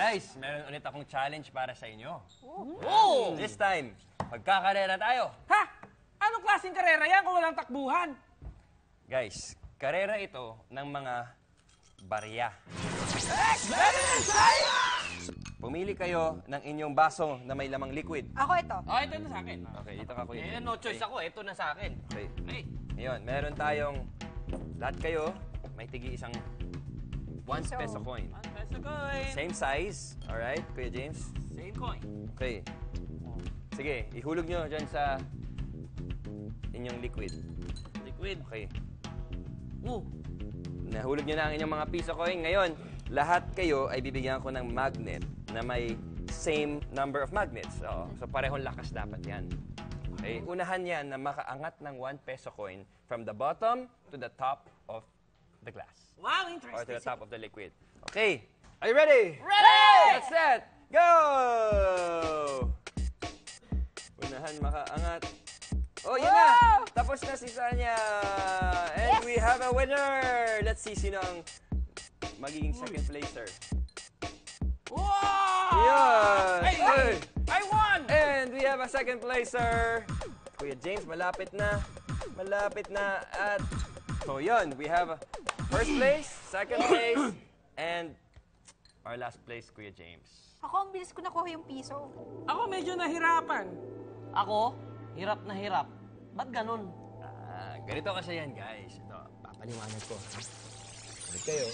Guys, meron ulit akong challenge para sa inyo. Oh! This time, magkakarera tayo. Ha? Anong klaseng karera yan kung walang takbuhan? Guys, karera ito ng mga barya. Pumili kayo ng inyong baso na may lamang liquid. Ako ito. Oh, ito na sa akin. Okay, dito ka kuya. No choice ako. Ito na sa akin. Okay. Hey. Ngayon, meron tayong, lahat kayo, may tigi isang 1 peso coin. 1 peso coin. Same size, alright, Kuya James? Same coin. Okay. Sige, ihulog nyo dyan sa inyong liquid. Liquid. Okay. Woo. Nahulog nyo na ang inyong mga piso coin. Ngayon, lahat kayo ay bibigyan ko ng magnet na may same number of magnets. So parehong lakas dapat yan. Okay? Unahan yan na makaangat ng 1 peso coin from the bottom to the top of the glass. Wow, Or interesting. to the top of the liquid. Okay. Are you ready? Ready! Get set! Go! Unahan makaangat. Oh, yun na! Tapos na si Sanya! And we have a winner! Let's see sino ang magiging second placer. Wow! Yun! Hey! I won! And we have a second placer. Kuya James, malapit na. Malapit na. At, so yun, we have first place, second place, and our last place, Kuya James. Ako, ang bilis ko nakuha yung piso. Ako medyo nahirapan. Ako, hirap na hirap. Ba't ganun? Ganito kasi yan, guys. Ito, papaliwanag ko. Balik kayo.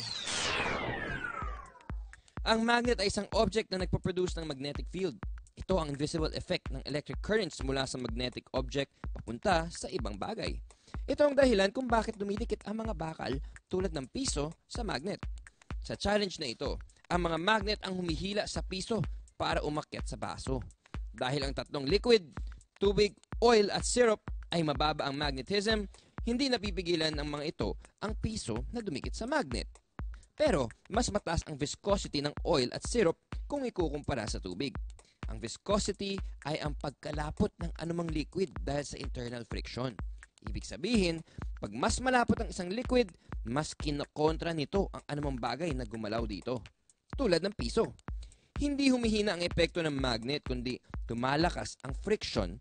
Ang magnet ay isang object na nagpo-produce ng magnetic field. Ito ang invisible effect ng electric currents mula sa magnetic object papunta sa ibang bagay. Ito ang dahilan kung bakit dumidikit ang mga bakal tulad ng piso sa magnet. Sa challenge na ito, ang mga magnet ang humihila sa piso para umakyat sa baso. Dahil ang tatlong liquid, tubig, oil at syrup ay mababa ang magnetism, hindi napipigilan ng mga ito ang piso na dumikit sa magnet. Pero mas mataas ang viscosity ng oil at syrup kung ikukumpara sa tubig. Ang viscosity ay ang pagkalapot ng anumang liquid dahil sa internal friction. Ibig sabihin, pag mas malapot ang isang liquid, mas kinokontra nito ang anumang bagay na gumalaw dito. Tulad ng piso. Hindi humihina ang epekto ng magnet kundi tumalakas ang friction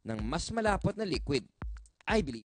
ng mas malapot na liquid. I believe